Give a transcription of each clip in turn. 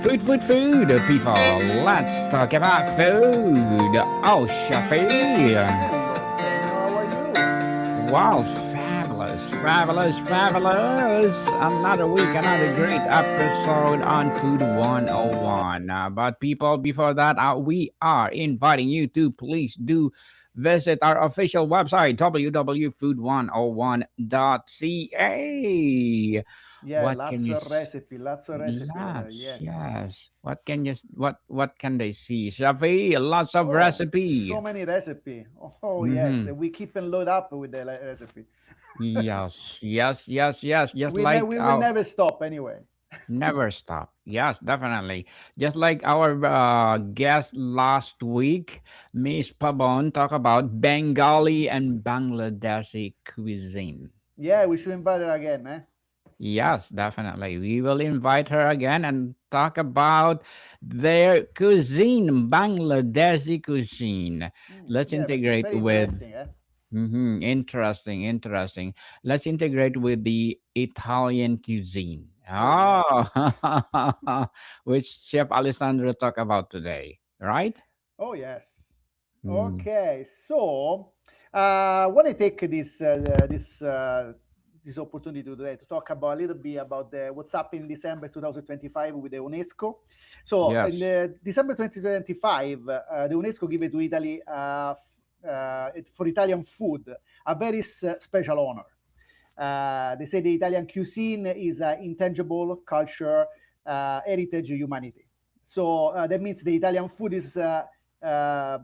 Food, people. Let's talk about food. Oh, Shafi. Hello, Daniel. How are you? Wow, fabulous. Another week, another great episode on Food 101. But people, before that, we are inviting you to please do visit our official website, www.food101.ca. Yeah, What can lots you of recipe, lots of recipe over there. Yes, Yes. yes. What can they see? Shafi, lots of Oh, recipe. so many recipe. Oh, yes. Mm-hmm. We keep and load up with the recipe. Yes. Just like We will our never stop anyway. never stop. Yes, definitely. Just like our guest last week, Miss Pabon talk about Bengali and Bangladeshi cuisine. Yeah, we should invite her again, eh? Yes, definitely. We will invite her again and talk about their cuisine, Bangladeshi cuisine. Let's Yeah, that's integrate very with interesting, eh? interesting. Let's integrate with the Italian cuisine. Oh, yes. Oh, which Chef Alessandro talk about today, right? Oh, yes. Mm, Okay, so when I take this opportunity today to talk about a little bit about what's happened in December 2025 with the UNESCO. So in yes. December 2025, the UNESCO gave it to Italy for Italian food a very special honor. They say the Italian cuisine is an intangible culture, heritage, humanity. So that means the Italian food is uh,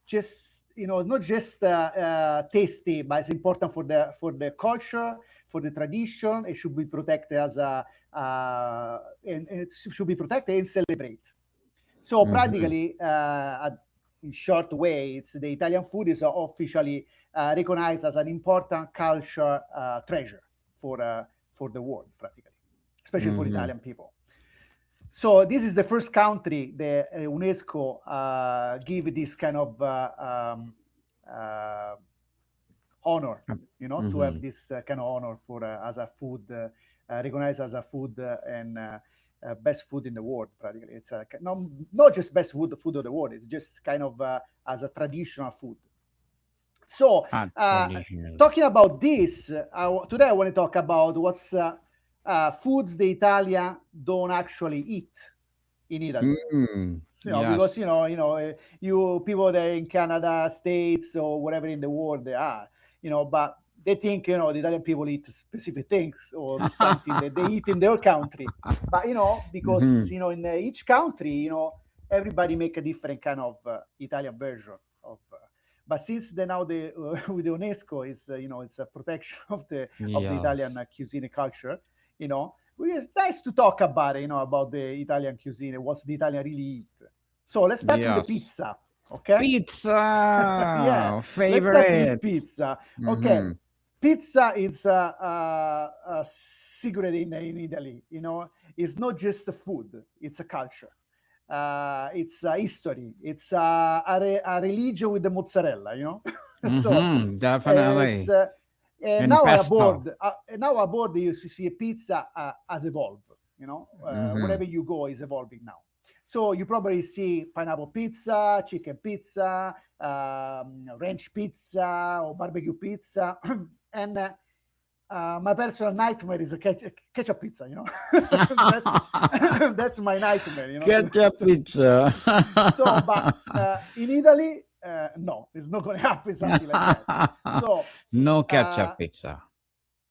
just not just tasty, but it's important for the culture, for the tradition. It should be protected as a and it should be protected and celebrate. So Mm-hmm. practically, in short way, it's the Italian food is officially recognized as an important culture treasure for the world, practically, especially for Mm-hmm. Italian people. So this is the first country the UNESCO give this kind of uh, honor, to Mm-hmm. have this kind of honor for as a food recognized as a food and best food in the world. Practically, it's not just best food of the world. It's just kind of as a traditional food. So, Traditional. talking about this, today I want to talk about what's foods the Italian don't actually eat in Italy. So, because Yes. you people there in Canada, States, or wherever in the world they are, but they think the Italian people eat specific things or something that they eat in their country. But because Mm-hmm. in each country, everybody make a different kind of Italian version of. But since now the with the UNESCO is it's a protection of the Italian Yes. cuisine culture, it's nice to talk about it, about the Italian cuisine, what's the Italian really eat. So let's start with the Yes. pizza, okay? Yeah, Pizza let's start with favorite. pizza. Okay, Mm-hmm. pizza is a secret in Italy. It's not just a food; it's a culture. It's a history. It's a religion with the mozzarella. So Mm-hmm. it's Definitely. And now pesto. aboard you see a pizza has evolved. Mm-hmm. Wherever you go is evolving now. So you probably see pineapple pizza, chicken pizza, ranch pizza, or barbecue pizza, and my personal nightmare is a ketchup pizza. That's that's my nightmare. Ketchup pizza. So, but in Italy, no, it's not going to happen something like that. So, No uh, ketchup pizza.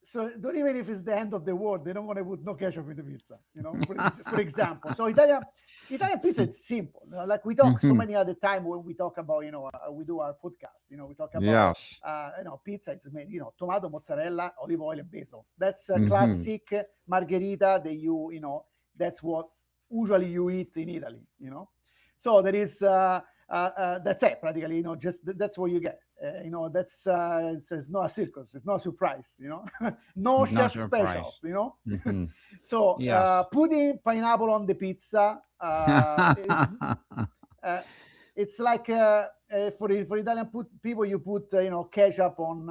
so don't even if it's the end of the world, they don't want to put no ketchup in the pizza. For example. So Italian pizza is simple. Like we talk so Mm-hmm. many other time when we talk about we do our podcast. We talk about Yes. pizza. It's made tomato, mozzarella, olive oil, and basil. That's a Mm-hmm. classic margherita that that's what usually you eat in Italy. So there is that's it practically. Just that's what you get. It's not a circus. It's not a surprise. No No chef surprise. specials. Mm-hmm. So Yes. putting pineapple on the pizza is uh, it's like for Italian people, you put ketchup on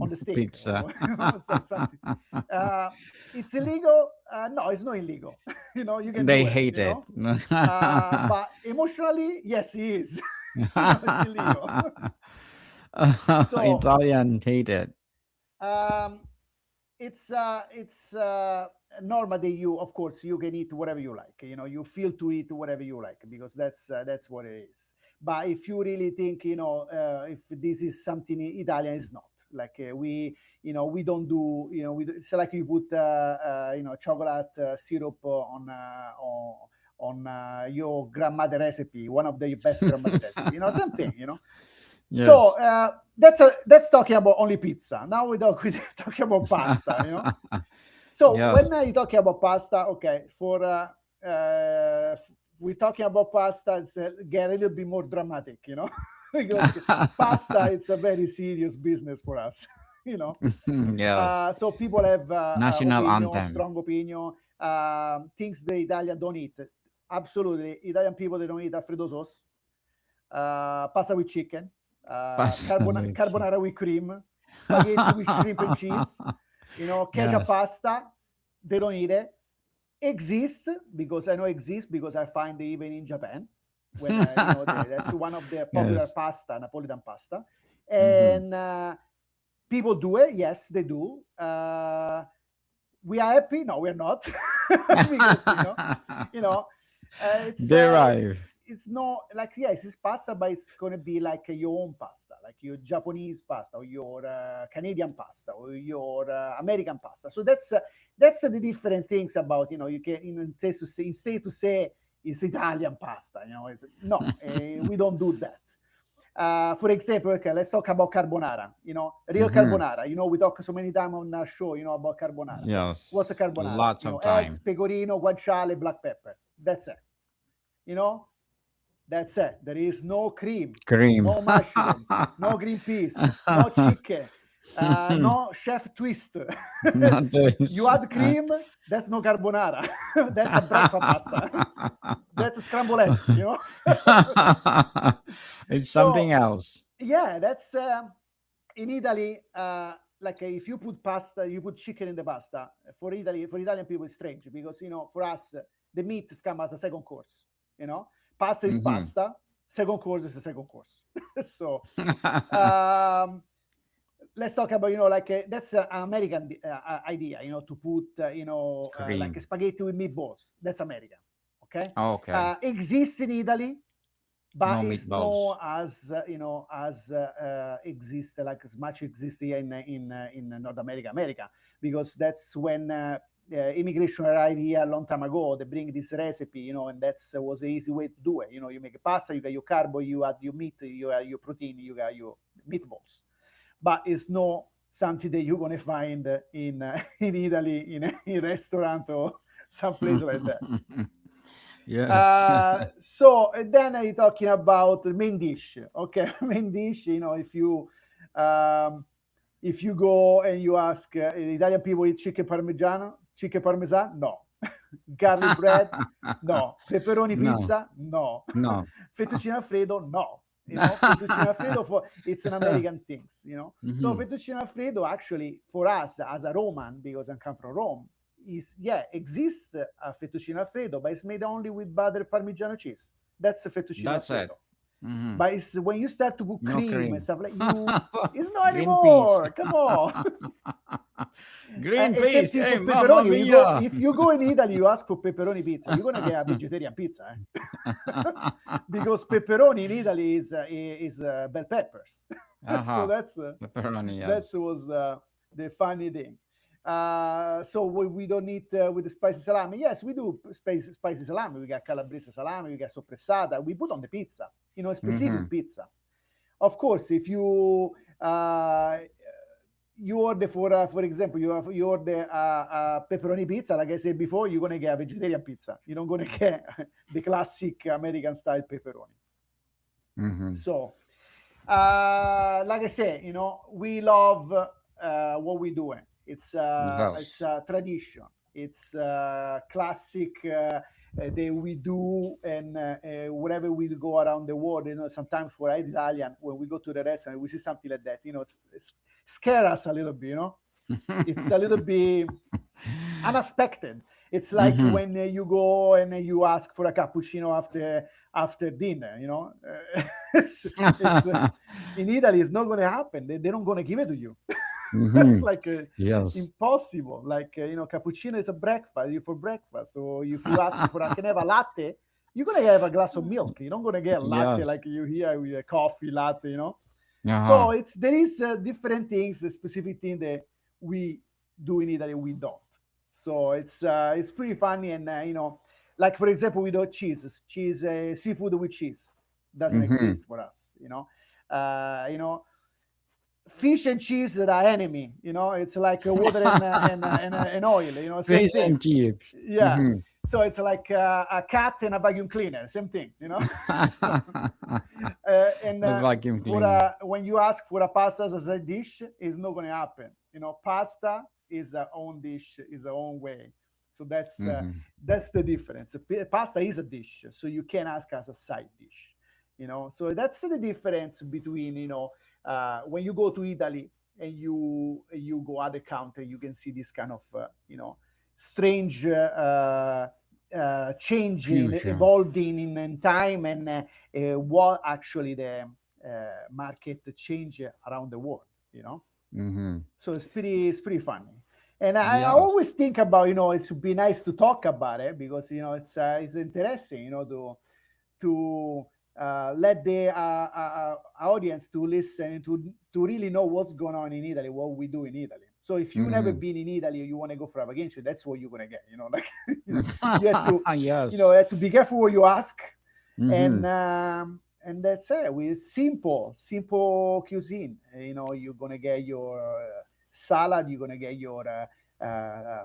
the steak Pizza. or something. It's illegal. No, it's not illegal. You can They do it. hate it. But emotionally, yes, it is. It's illegal. So Italian hate it. um, it's normal that you, of course, you can eat whatever you like. You feel to eat whatever you like, because that's what it is. But if you really think, if this is something Italian, it's not. Like we don't do, it's like you put chocolate syrup your grandmother recipe, one of the best grandmother recipe. Same thing. So Yes. that's talking about only pizza. Now we're talking about pasta. So Yes. when I talking about pasta, okay, we're talking about pasta, it's get a little bit more dramatic, because pasta, it's a very serious business for us. Yes. So people have National opinion, anthem. strong opinion, things the Italian don't eat. Absolutely, Italian people, they don't eat Alfredo sauce, pasta with chicken, Pasta with cheese. carbonara with cream, spaghetti with shrimp and cheese, ketchup Yes. pasta. They don't eat it. Exists, because I know exists, because I find it even in Japan, when that's one of the popular Yes. pasta, Napolitan pasta, Hmm. and people do it. Yes, they do. We are happy? No, we're not, because Derive. it's not like, yes, it's pasta, but it's gonna be like your own pasta, like your Japanese pasta, or your Canadian pasta, or your American pasta. So that's the different things about, you can, instead to say it's Italian pasta, it's no, we don't do that. For example, okay, let's talk about carbonara. Real Hmm. carbonara. We talk so many times on our show, about carbonara. Yes. What's a carbonara? Lots of Eggs, time. pecorino, guanciale, black pepper. That's it. You know, that's it. There is no cream, Cream. no mushroom, no green peas, no chicken, no chef twist. Not You this. add cream, that's no carbonara. That's a breakfast pasta. That's a scrambled eggs. It's So something else. yeah, that's in Italy. Like if you put pasta, you put chicken in the pasta. For Italian people, it's strange, because for us, the meat comes as a second course. Pasta is Hmm. pasta. Second course is a second course. So um, let's talk about, like that's an American idea, to put like a Cream. spaghetti with meatballs. That's American. Okay. Okay. Exists in Italy, but No it's no meatballs. as exists, like as much exists here in North America, because that's when immigration arrived here a long time ago. They bring this recipe, and that's was the easy way to do it. You make a pasta, you got your carbo, you add your meat, you add your protein, you got your meatballs. But it's not something that you're gonna find in Italy, in a restaurant or someplace like that. Yes. So and then you're talking about the main dish. Okay, main dish. Um, if you go and you ask Italian people eat chicken parmesan, no. Garlic bread, no. Pepperoni No. pizza, no. No. Fettuccine alfredo, no. Fettuccine alfredo, it's an American things. So Hmm. fettuccine alfredo, actually, for us as a Roman, because I come from Rome, exists a fettuccine alfredo, but it's made only with butter Parmigiano cheese. That's a fettuccine That's it. alfredo. Hmm. But it's when you start to put No cream and cream. stuff, like, it's not Green peas. anymore. Come on. Green Same peas. thing Hey, for mamma pepperoni. mia. If you go in Italy, you ask for pepperoni pizza, you're gonna get a vegetarian pizza, because pepperoni in Italy is bell peppers. So Uh-huh. that's Pepperoni, that yes. was the funny thing. So we don't eat with the spicy salami. Yes, we do spicy salami. We got calabrese salami. We got soppressata. We put on the pizza. Hmm. Specific pizza. Of course, if you order for example, you order a pepperoni pizza, like I said before, you're gonna get a vegetarian pizza. You're not gonna get the classic American style pepperoni. Hmm. So, like I said, we love what we're doing. It's Yes. a tradition. It's classic. that we do, and wherever we go around the world, sometimes for Italian, when we go to the restaurant, we see something like that, it's scare us a little bit, it's a little bit unexpected. It's like Mm-hmm. when you go and you ask for a cappuccino after dinner. It's in Italy, it's not going to happen. They're not going to give it to you. That's Mm-hmm. like Yes. impossible. Like cappuccino is a breakfast. You for breakfast. So if you ask for I can have a latte, you're gonna have a glass of milk. You're not gonna get a latte Yes. like you hear with a coffee latte. Uh-huh. So there is different things, specific thing that we do in Italy we don't. So it's pretty funny, and like for example, we do cheese, seafood with cheese doesn't Mm-hmm. exist for us. Fish and cheese that are enemy. It's like water and oil. Same Fish thing. and chips. Yeah. Mm-hmm. So it's like a cat and a vacuum cleaner. Same thing. So, and A vacuum for cleaner. when you ask for a pasta as a dish, it's not going to happen. Pasta is a own dish, is a own way. So Mm-hmm. that's the difference. Pasta is a dish, so you can ask as a side dish. So that's the difference between when you go to Italy and you go other country, you can see this kind of strange changing, Fusion. evolving in time, and what actually the market change around the world. Mm-hmm. So it's pretty funny. And I Yes. always think about it would be nice to talk about it because it's interesting to let the audience to listen to really know what's going on in Italy, what we do in Italy. So if you never Mm-hmm. been in Italy, you want to go for a vacation, that's what you're gonna get. Like you have to Yes. have to be careful what you ask, Mm-hmm. and that's it. With simple cuisine, you're gonna get your salad, you're gonna get your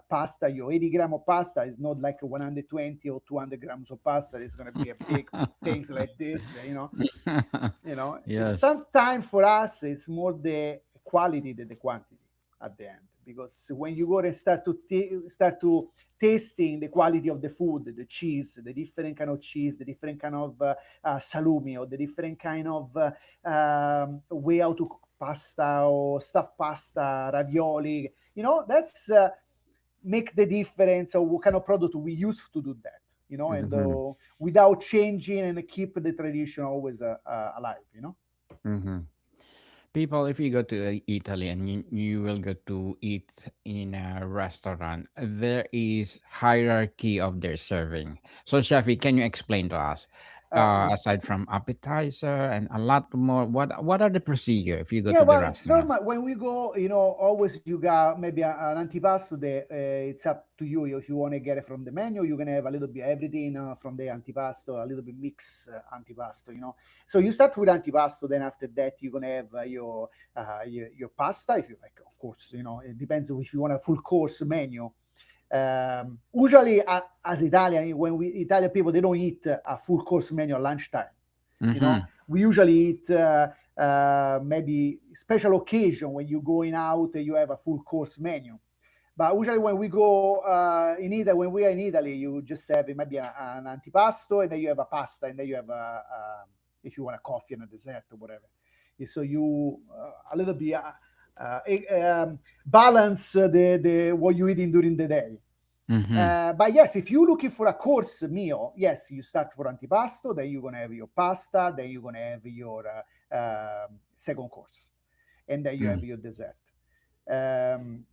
pasta, your 80 gram of pasta is not like 120 or 200 grams of pasta. It's going to be a big things like this. It's Yes. sometimes for us, it's more the quality than the quantity at the end. Because when you go and start to tasting the quality of the food, the cheese, the different kind of cheese, the different kind of salumi, or the different kind of way how to cook pasta or stuffed pasta, ravioli, that's make the difference of what kind of product we use to do that, and Mm-hmm. without changing and keep the tradition always alive. Mm-hmm. People, if you go to Italy and you will go to eat in a restaurant, there is hierarchy of their serving. So, Shafi, can you explain to us, Yeah. aside from appetizer and a lot more, what are the procedure if you go Yeah, to the well, it's restaurant? normal when we go. Always you got maybe an antipasto. It's up to you if you want to get it from the menu. You're gonna have a little bit everything from the antipasto, a little bit mix antipasto. So you start with antipasto. Then after that, you're gonna have your pasta if you like. Of course, it depends if you want a full course menu. Usually, as Italian, when we Italian people, they don't eat a full course menu at lunchtime. Mm-hmm. We usually eat maybe special occasion when you're going out, you have a full course menu. But usually when we go in Italy, when we are in Italy, you just have maybe an antipasto, and then you have a pasta, and then you have if you want a coffee and a dessert or whatever. So you a little bit balance the what you eating during the day. Mm-hmm. But yes, if you're looking for a course meal, yes, you start for antipasto, then you're gonna have your pasta, then you're gonna have your second course, and then you have your dessert. Um,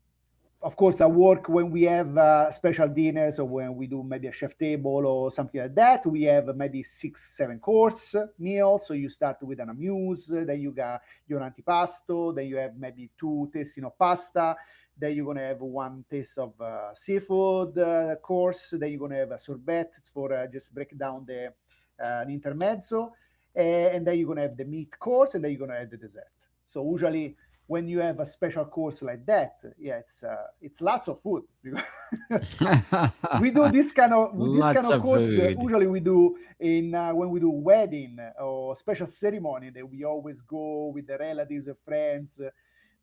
of course, at work when we have special dinners or when we do maybe a chef table or something like that, we have maybe 6, 7 course meal. So you start with an amuse, then you got your antipasto, then you have maybe 2 tasting of pasta, then you're gonna have 1 taste of seafood course, then you're gonna have a sorbet for just break down the intermezzo, and then you're gonna have the meat course, and then you're gonna have the dessert. So usually when you have a special course like that, yeah, it's lots of food. We do this kind of with this kind Lots of of course. food. Usually we do in when we do wedding or special ceremony that we always go with the relatives and friends.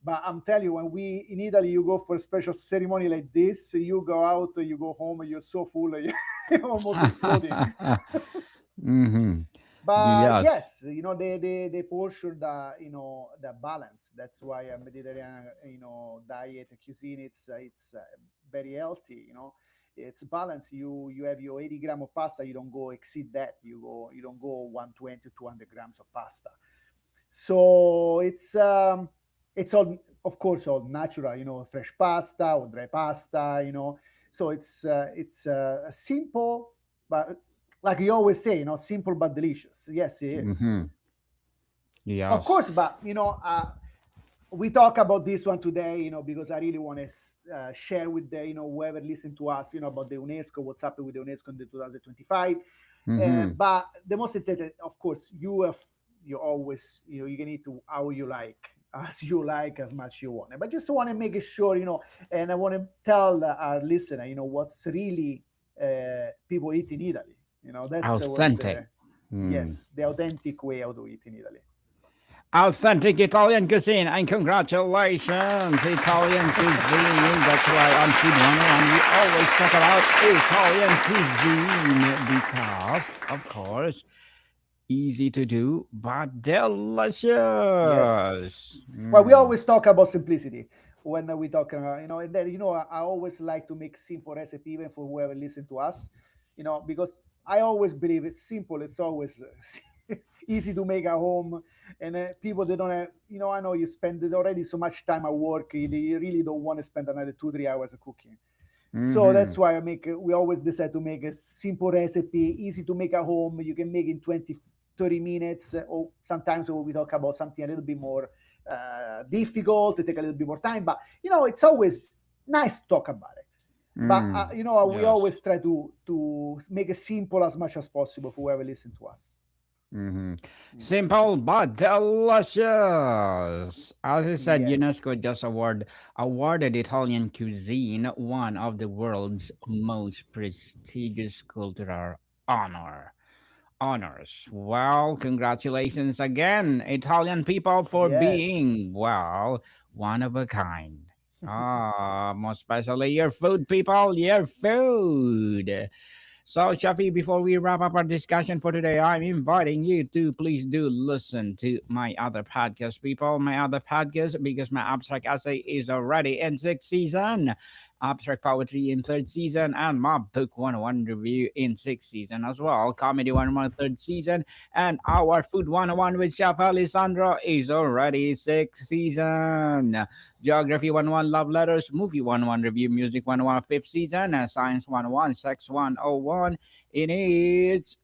But I'm telling you, when we in Italy, you go for a special ceremony like this, you go out, you go home, you're so full, you're almost exploding. Mm-hmm. But Yes. yes, they portion the balance. That's why a Mediterranean diet cuisine, it's very healthy. It's balanced. You have your 80 gram of pasta. You don't go exceed that. You don't go 120 200 grams of pasta. So it's all, of course, all natural. Fresh pasta or dry pasta. So it's simple, but like you always say, simple but delicious. Yes, it is. Mm-hmm. Of Yes. course, but we talk about this one today, because I really want to share with the whoever listen to us, about the UNESCO, what's happened with the UNESCO in the 2025. Mm-hmm. But the most important, of course, you always you can eat how you like, as you like, as much you want. But just want to make it sure, and I want to tell our listener, what's really people eat in Italy. That's was Authentic. the Mm. yes, the authentic way how to eat in Italy. Authentic Italian cuisine, and congratulations, Italian cuisine. That's why on Food 101 we always talk about Italian cuisine because, of course, easy to do but Yes. delicious. Well, we Mm. always talk about simplicity when we talk, and then, I always like to make simple recipe even for whoever listen to us, because I always believe it's simple. It's always easy to make at home, and people they don't have, I know you spend already so much time at work, you really don't want to spend another 2 3 hours of cooking. So Mm-hmm. that's why we always decide to make a simple recipe, easy to make at home. You can make in 20, 30 minutes, or sometimes we talk about something a little bit more difficult, to take a little bit more time. But, it's always nice to talk about it. But, Mm. we Yes. always try to make it simple as much as possible for whoever listen to us. Mm-hmm. Mm. Simple but delicious. As I said, Yes. UNESCO just awarded Italian cuisine one of the world's most prestigious cultural honor honors. Well, congratulations again, Italian people, for Yes. being one of a kind. Most especially your food, people, your food. So, Shafi, before we wrap up our discussion for today, I'm inviting you to please do listen to my other podcast, people. My other podcast, because my abstract essay is already in sixth season, abstract poetry in third season, and my book 101 review in sixth season as well. Comedy 101 third season, and our food 101 with Chef Alessandro is already sixth season. Geography 101 Love Letters, Movie 101 Review, Music 101 Fifth Season, and Science 101 Sex 101 in its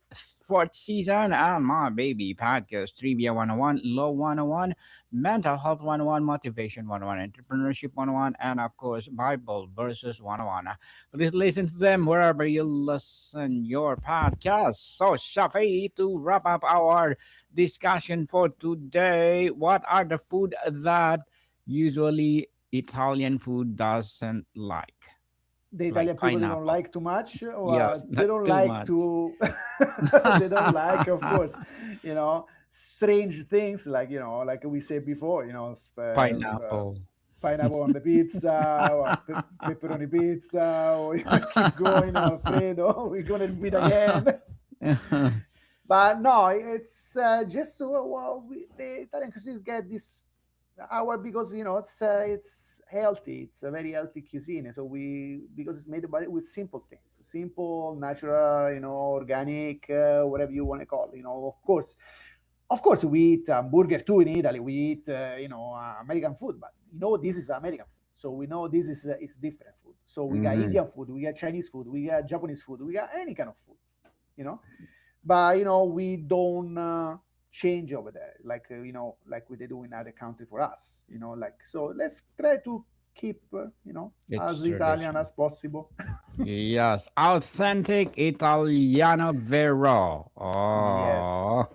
fourth season, and my baby podcast Trivia 101, Law 101, Mental Health 101, Motivation 101, Entrepreneurship 101, and of course Bible Verses 101. Please listen to them wherever you listen your podcast. So, Shafi, to wrap up our discussion for today, what are the food that usually Italian food doesn't The like Italian people they don't pineapple. like too much. Yes, They not don't too like much. to. They don't like, of course, strange things like like we said before. Pineapple. Pineapple on the pizza, or pepperoni pizza, or keep going, Alfredo. We're gonna repeat again. But no, it's just the Italian cuisine get this our because it's healthy. It's a very healthy cuisine. So we because it's made by with simple things, simple, natural, organic, whatever you want to call. Of course, we eat burger too in Italy. We eat American food, but this is American food. So we know this is it's different food. So we got Mhm. Indian food, we got Chinese food, we got Japanese food, we got any kind of food. You know but we don't change over there like like we do in other country for us, like so let's try to keep It's as Italian tradition. as possible. Yes, authentic Italiano Vero. Yes. Oh,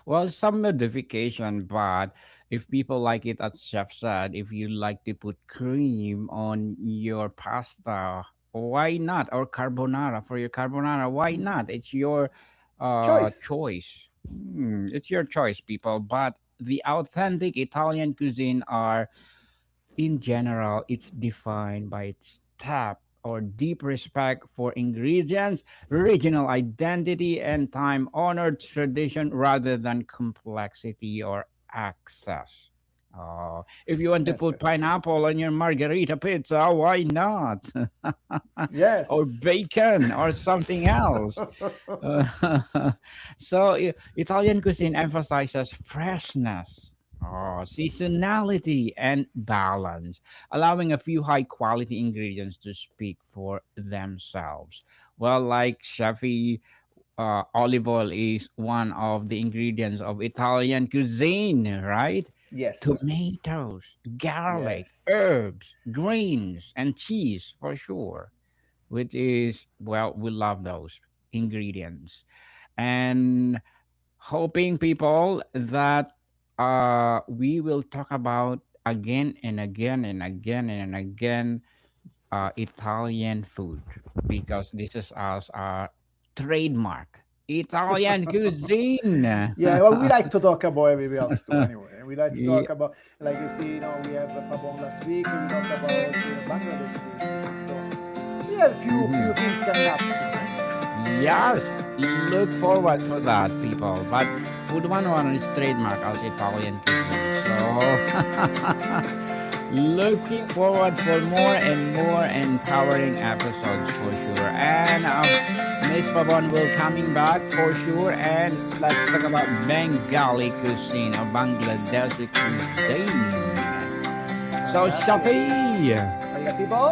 well, some modification, but if people like it, as Chef said, if you like to put cream on your pasta, why not? Or carbonara for your carbonara, why not? It's your Choice. choice. It's your choice, people. But the authentic Italian cuisine are, in general, it's defined by its depth or deep respect for ingredients, regional identity, and time honored tradition rather than complexity or access. If you want to put Perfect. pineapple on your margarita pizza, why not? Or Yes. bacon or something else. So Italian cuisine emphasizes freshness, seasonality, and balance, allowing a few high quality ingredients to speak for themselves. Well, like Chefy, olive oil is one of the ingredients of Italian cuisine, right? Yes. Tomatoes, garlic, Yes. herbs, greens, and cheese for sure, which is, well, we love those ingredients. And hoping people that we will talk about again and again and again and again Italian food, because this is our trademark Italian cuisine. Yeah, well, we like to talk about everything else too. Anyway, we like to Yeah. talk about, like you see, we have Pabon last week. We talked about Bangladesh cuisine. So we have few Mhm. things coming up soon. Yes, look forward for that, people. But Food 101 is trademark as Italian cuisine. So looking forward for more and more empowering episodes for sure. And Miss Pabon will coming back for sure. And let's talk about Bengali cuisine or Bangladeshi cuisine. So Fantastic. Shafi, Bye, people.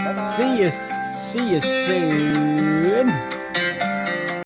Bye see bye. you soon.